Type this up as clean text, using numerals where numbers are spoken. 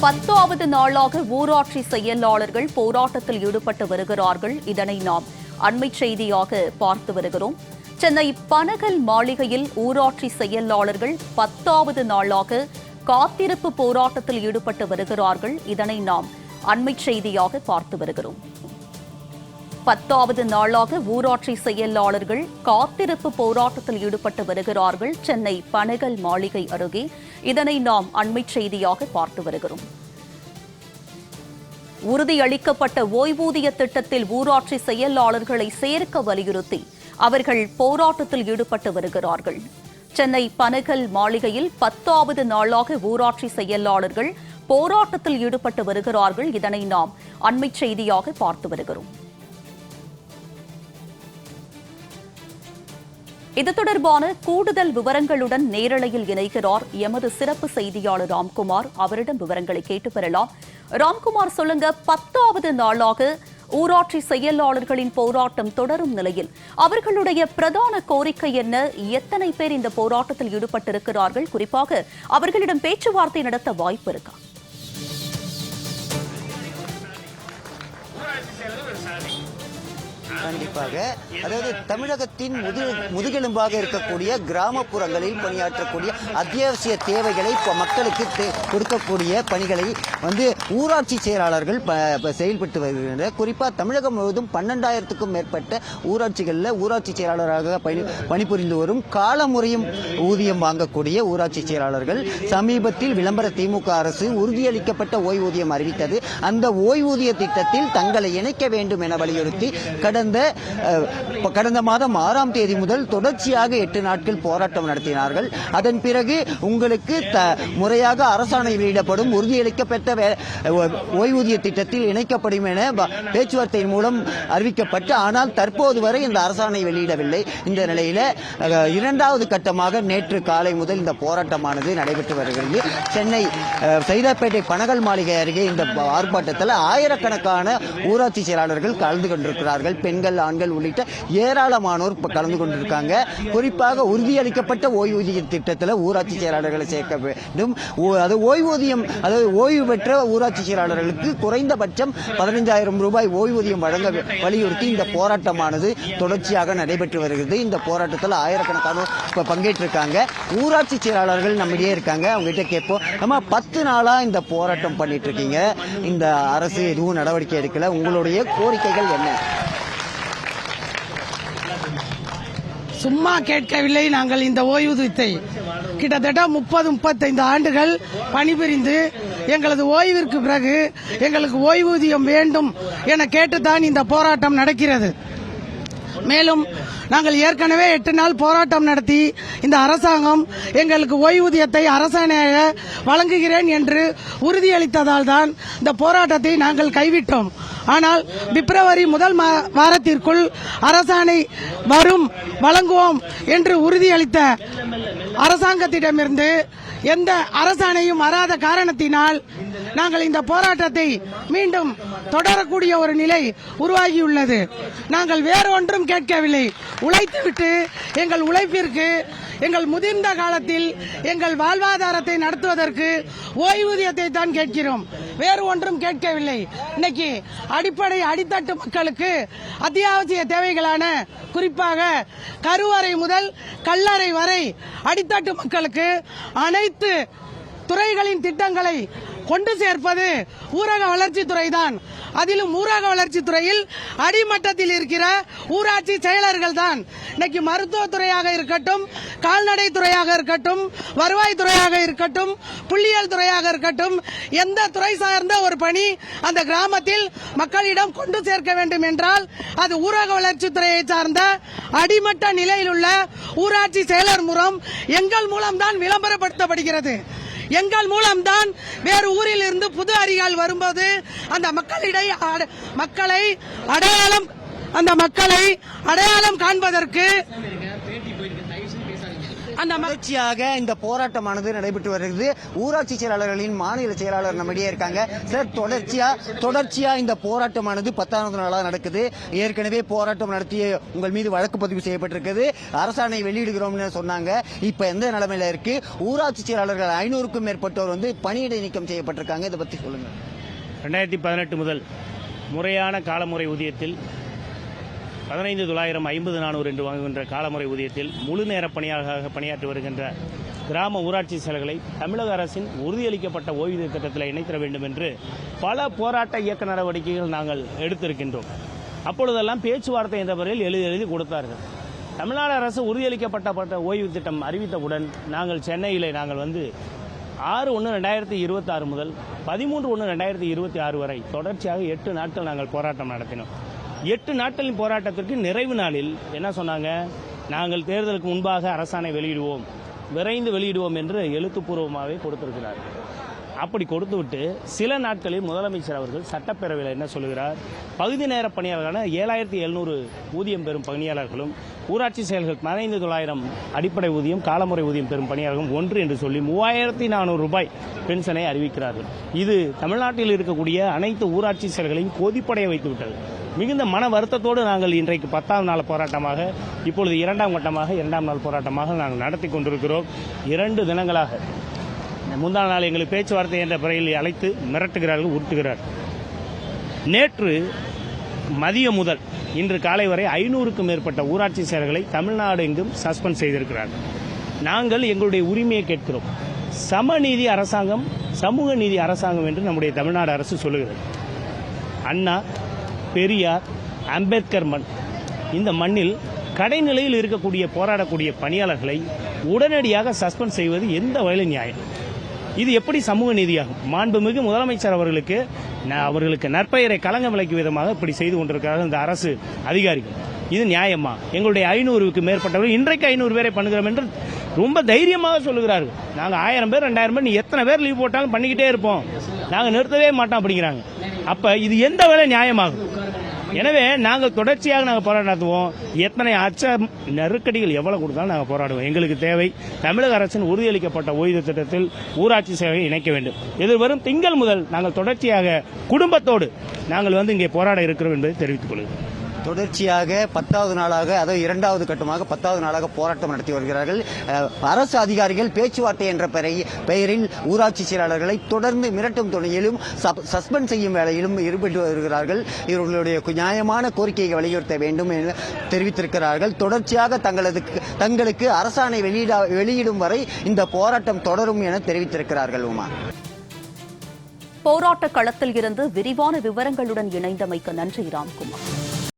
10வது நாளாக ஊராட்சி செயலாளர்கள் போராட்டத்தில் ஈடுபட்டு வருகிறார்கள். இதனை நாம் அண்மை செய்தியாக பார்த்து வருகிறோம். சென்னை பனகல் மாளிகையில் ஊராட்சி செயலாளர்கள் 10வது நாளாக காத்திருப்பு போராட்டத்தில் ஈடுபட்டு வருகிறார்கள். இதனை நாம் அண்மை செய்தியாக பார்த்து வருகிறோம். 10வது நாளாக ஊராட்சி செயலாளர்கள் காத்திருப்பு போராட்டத்தில் ஈடுபட்டு வருகிறார்கள். சென்னை பனகல் மாளிகை அருகே இதனை நாம் அண்மை செய்தியாக பார்த்து வருகிறோம். உறுதியளிக்கப்பட்ட ஓய்வூதிய திட்டத்தில் ஊராட்சி செயலாளர்களை சேர்க்க வலியுறுத்தி அவர்கள் போராட்டத்தில் ஈடுபட்டு வருகிறார்கள். சென்னை பனகல் மாளிகையில் 10வது நாளாக ஊராட்சி செயலாளர்கள் போராட்டத்தில் ஈடுபட்டு வருகிறார்கள். இதனை நாம் அண்மை செய்தியாக பார்த்து வருகிறோம். இது தொடர்பான கூடுதல் விவரங்களுடன் நேரலையில் இணைகிறார் எமது சிறப்பு செய்தியாளர் ராம்குமார். அவரிடம் விவரங்களை கேட்டு பெறலாம். ராம்குமார், சொல்லுங்க, 10வது நாளாக ஊராட்சி செயலாளர்களின் போராட்டம் தொடரும் நிலையில் அவர்களுடைய பிரதான கோரிக்கை என்ன? எத்தனை பேர் இந்த போராட்டத்தில் ஈடுபட்டிருக்கிறார்கள்? குறிப்பாக அவர்களிடம் பேச்சுவார்த்தை நடத்த வாய்ப்பு இருக்கா? கண்டிப்பாக. அதாவது தமிழகத்தின் முதுகெலும்பாக இருக்கக்கூடிய கிராமப்புறங்களில் பணியாற்றக்கூடிய அத்தியாவசிய தேவைகளை மக்களுக்கு கொடுக்கக்கூடிய பணிகளை ஊராட்சி செயலாளர்கள் செயல்பட்டு வருகின்றனர். குறிப்பாக தமிழகம் முழுவதும் 12,000க்கும் மேற்பட்ட ஊராட்சிகளில் ஊராட்சி செயலாளராக பணிபுரிந்து வரும் காலமுறையும் ஊதியம் வாங்கக்கூடிய ஊராட்சி செயலாளர்கள் சமீபத்தில் விளம்பர திமுக அரசு உறுதியளிக்கப்பட்ட ஓய்வூதியம் அறிவித்தது. அந்த ஓய்வூதிய திட்டத்தில் தங்களை இணைக்க வேண்டும் என வலியுறுத்தி கடந்த மாதம் 6ஆம் தேதி முதல் தொடர்ச்சியாக 8 நாட்கள் போராட்டம் நடத்தினார்கள். அதன் பிறகு உங்களுக்கு முறையாக அரசாணை வெளியிடப்படும், உறுதியளிக்கப்பட்ட ஓய்வூதிய திட்டத்தில் இணைக்கப்படும் என பேச்சுவார்த்தையின் மூலம் அறிவிக்கப்பட்டு, ஆனால் தற்போது வரை இந்த அரசாணை வெளியிடவில்லை. இந்த நிலையில 2வது கட்டமாக நேற்று காலை முதல் இந்த போராட்டமானது நடைபெற்று வருகிறது. சென்னை சைதாப்பேட்டை பனகல் மாளிகை அருகே இந்த ஆர்ப்பாட்டத்தில் ஆயிரக்கணக்கான ஊராட்சி செயலாளர்கள் கலந்து கொண்டிருக்கிறார்கள். பெண்கள், ஆண்கள் உள்ளிட்ட ஏராளமானோர் கலந்து கொண்டிருக்காங்க. குறிப்பாக உறுதியளிக்கப்பட்ட ஓய்வூதிய திட்டத்தில் ஊராட்சி செயலாளர்களை சேர்க்க வேண்டும். அது ஓய்வூதியம், அதாவது ஓய்வு பெற்ற ஊராட்சி செயலாளர்களுக்கு குறைந்தபட்சம் 15,000 ரூபாய் ஓய்வூதியம் வழங்க வலியுறுத்தி இந்த போராட்டமானது தொடர்ச்சியாக நடைபெற்று வருகிறது. இந்த போராட்டத்தில் ஆயிரக்கணக்கானோர் பங்கேற்றிருக்காங்க. ஊராட்சி செயலாளர்கள் நம்மிடையே இருக்காங்க. அவங்ககிட்ட கேட்போம், நம்ம 10 நாளா இந்த போராட்டம் பண்ணிட்டு இருக்கீங்க, இந்த அரசு எதுவும் நடவடிக்கை எடுக்கல, உங்களுடைய கோரிக்கைகள் என்ன? சும்மா கேட்கவில்லை. நாங்கள் இந்த ஓய்வூதியத்தை கிட்டத்தட்ட 30-35 ஆண்டுகள் பணிபுரிந்து எங்களது ஓய்விற்கு பிறகு எங்களுக்கு ஓய்வூதியம் வேண்டும் என கேட்டுத்தான் இந்த போராட்டம் நடக்கிறது. மேலும் நாங்கள் ஏற்கனவே 8 நாள் போராட்டம் நடத்தி இந்த அரசாங்கம் எங்களுக்கு ஓய்வூதியத்தை அரசாணையாக வழங்குகிறேன் என்று உறுதியளித்ததால் தான் இந்த போராட்டத்தை நாங்கள் கைவிட்டோம். ஆனால் பிப்ரவரி முதல் வாரத்திற்குள் அரசாணை வரும், வழங்குவோம் என்று உறுதியளித்த அரசாங்கத்திடமிருந்து எந்த அரசாணையும் வராத காரணத்தினால் நாங்கள் இந்த போராட்டத்தை மீண்டும் தொடரக்கூடிய ஒரு நிலை உருவாகியுள்ளது. நாங்கள் வேறு ஒன்றும் கேட்கவில்லை. உழைத்துவிட்டு எங்கள் உழைப்பிற்கு, எங்கள் முதிர்ந்த காலத்தில் எங்கள் வாழ்வாதாரத்தை நடத்துவதற்கு ஓய்வூதியத்தை தான் கேட்கிறோம். வேறு ஒன்றும் கேட்கவில்லை. இன்னைக்கு அடிப்படை அடித்தட்டு மக்களுக்கு அத்தியாவசிய தேவைகளான குறிப்பாக கருவறை முதல் கல்லறை வரை அடித்தட்டு மக்களுக்கு அனைத்து துறைகளின் திட்டங்களை கொண்டு சேர்ப்பது ஊரக வளர்ச்சித்துறை தான். அதிலும் ஊரக வளர்ச்சித்துறையில் அடிமட்டத்தில் இருக்கிற ஊராட்சி செயலர்கள் தான். இன்னைக்கு மருத்துவத்துறையாக இருக்கட்டும், கால்நடை துறையாக இருக்கட்டும், வருவாய் துறையாக இருக்கட்டும், புள்ளியியல் துறையாக இருக்கட்டும், எந்த துறை சார்ந்த ஒரு பணி அந்த கிராமத்தில் மக்களிடம் கொண்டு சேர்க்க வேண்டும் என்றால் அது ஊரக வளர்ச்சித்துறையை சார்ந்த அடிமட்ட நிலையில் உள்ள ஊராட்சி செயலர் எங்கள் மூலம்தான் விளம்பரப்படுத்தப்படுகிறது. எங்கள் மூலம்தான் வேறு ஊரில் இருந்து புது அதிகாரிகள் வரும்போது அந்த மக்களை அடையாளம் காண்பதற்கு அந்த தொடர்ச்சியாக இந்த போராட்டமானது நடைபெற்று வருகிறது. ஊராட்சி செயலாளர்களின் மாநில செயலாளர் நம்மிடையே இருக்காங்க. சார், தொடர்ச்சியா இந்த போராட்டமானது 10வது நாளாக நடக்குது. ஏற்கனவே போராட்டம் நடத்திய உங்கள் மீது வழக்கு பதிவு செய்யப்பட்டிருக்கிறது. அரசாணை வெளியிடுகிறோம்னு சொன்னாங்க. இப்ப எந்த நிலைமையில இருக்கு? ஊராட்சி செயலாளர்கள் 500க்கும் மேற்பட்டோர் பணியிடை நீக்கம் செய்யப்பட்டிருக்காங்க. இதை பத்தி சொல்லுங்க. 2018 முதல் முறையான காலமுறை ஊதியத்தில் 15,950 என்று வாங்குகின்ற காலமுறை ஊதியத்தில் முழு நேர பணியாக பணியாற்றி வருகின்ற கிராம ஊராட்சி செயலர்களை தமிழக அரசின் உறுதியளிக்கப்பட்ட ஓய்வூதிய திட்டத்தில் இணைத்திட வேண்டும் என்று பல போராட்ட இயக்க நடவடிக்கைகள் நாங்கள் எடுத்திருக்கின்றோம். அப்பொழுதெல்லாம் பேச்சுவார்த்தை என்ற முறையில் எழுதி கொடுத்தார்கள். தமிழ்நாடு அரசு உறுதியளிக்கப்பட்ட ஓய்வு திட்டம் அறிவித்தவுடன் நாங்கள் சென்னையில் 6/1/2026 முதல் 13/1/2026 வரை தொடர்ச்சியாக 8 நாட்கள் நாங்கள் போராட்டம் நடத்தினோம். 8 நாட்களின் போராட்டத்திற்கு நிறைவு நாளில் என்ன சொன்னாங்க? நாங்கள் தேர்தலுக்கு முன்பாக அரசாணை வெளியிடுவோம், விரைந்து வெளியிடுவோம் என்று எழுத்துப்பூர்வமாகவே கொடுத்திருக்கிறார். அப்படி கொடுத்துவிட்டு சில நாட்களில் முதலமைச்சர் அவர்கள் சட்டப்பேரவையில் என்ன சொல்கிறார்? பகுதி நேர பணியாளர்களான 7,700 ஊதியம் பெறும் பணியாளர்களும் ஊராட்சி செயல்கள் 15,900 அடிப்படை ஊதியம் காலமுறை ஊதியம் பெறும் பணியாளர்களும் ஒன்று என்று சொல்லி 3,400 ரூபாய் பென்ஷனை அறிவிக்கிறார்கள். இது தமிழ்நாட்டில் இருக்கக்கூடிய அனைத்து ஊராட்சி செயல்களையும் கொதிப்படைய வைத்துவிட்டது. மிகுந்த மன வருத்தத்தோடு நாங்கள் இன்றைக்கு 10வது நாள் போராட்டமாக, இப்பொழுது 2ஆம் கட்டமாக 2ஆம் நாள் போராட்டமாக நாங்கள் நடத்தி கொண்டிருக்கிறோம். 2 தினங்களாக முந்தான நாள் எங்களுக்கு பேச்சுவார்த்தை என்ற முறையில் அழைத்து மிரட்டுகிறார்கள், உருட்டுகிறார்கள். நேற்று மதியம் முதல் இன்று காலை வரை 500க்கும் மேற்பட்ட ஊராட்சி செயலர்களை தமிழ்நாடு எங்கும் சஸ்பெண்ட் செய்திருக்கிறார்கள். நாங்கள் எங்களுடைய உரிமையை கேட்கிறோம். சமநீதி அரசாங்கம், சமூக நீதி அரசாங்கம் என்று நம்முடைய தமிழ்நாடு அரசு சொல்லுகிறது. அண்ணா, பெரியார், அம்பேத்கர் மண். இந்த மண்ணில் கடைநிலையில் இருக்கக்கூடிய போராடக்கூடிய பணியாளர்களை உடனடியாக சஸ்பெண்ட் செய்வது எந்த வகையில் நியாயம்? இது எப்படி சமூக நீதியாகும்? மாண்புமிகு முதலமைச்சர் அவர்களுக்கு நற்பெயரை களங்கம் விளைக்கும் விதமாக இப்படி செய்து கொண்டிருக்கிறார்கள் இந்த அரசு அதிகாரிகள். இது நியாயமா? எங்களுடைய 500க்கு மேற்பட்டவர்கள் இன்றைக்கு 500 பேரை பண்ணுகிறோம் என்று ரொம்ப தைரியமாக சொல்லுகிறார்கள். நாங்கள் 1000 பேர் 2000 பேர், நீ எத்தனை பேர் லீவ் போட்டாலும் பண்ணிக்கிட்டே இருப்போம், நாங்கள் நிறுத்தவே மாட்டோம் அப்படிங்கிறாங்க. அப்ப இது எந்த வேலை நியாயமாகும்? எனவே நாங்கள் தொடர்ச்சியாக போராட்டம் நடத்துவோம். எத்தனை நெருக்கடிகள் எவ்வளவு கொடுத்தாலும் நாங்கள் போராடுவோம். எங்களுக்கு தேவை தமிழக அரசின் உறுதியளிக்கப்பட்ட ஓய்வு திட்டத்தில் ஊராட்சி சேவையை இணைக்க வேண்டும். எதிர்வரும் திங்கள் முதல் நாங்கள் தொடர்ச்சியாக குடும்பத்தோடு நாங்கள் இங்கே போராட இருக்கிறோம் என்பதை தெரிவித்துக் கொள்கிறோம். தொடர்ச்சியாக 10வது நாளாக, அதாவது 2வது கட்டமாக 10வது நாளாக போராட்டம் நடத்தி வருகிறார்கள். அரசு அதிகாரிகள் பேச்சுவார்த்தை என்ற பெயரில் ஊராட்சி செயலாளர்களை தொடர்ந்து மிரட்டும் துணையிலும் சஸ்பெண்ட் செய்யும் வேலையிலும் ஈடுபட்டு வருகிறார்கள். இவர்களுடைய நியாயமான கோரிக்கையை வலியுறுத்த வேண்டும் என தெரிவித்திருக்கிறார்கள். தொடர்ச்சியாக தங்களுக்கு அரசாணை வெளியிடும் வரை இந்த போராட்டம் தொடரும் என தெரிவித்திருக்கிறார்கள். உமா, போராட்ட களத்தில் இருந்து விரிவான விவரங்களுடன் இணைந்தமைக்கு நன்றி ராம்குமார்.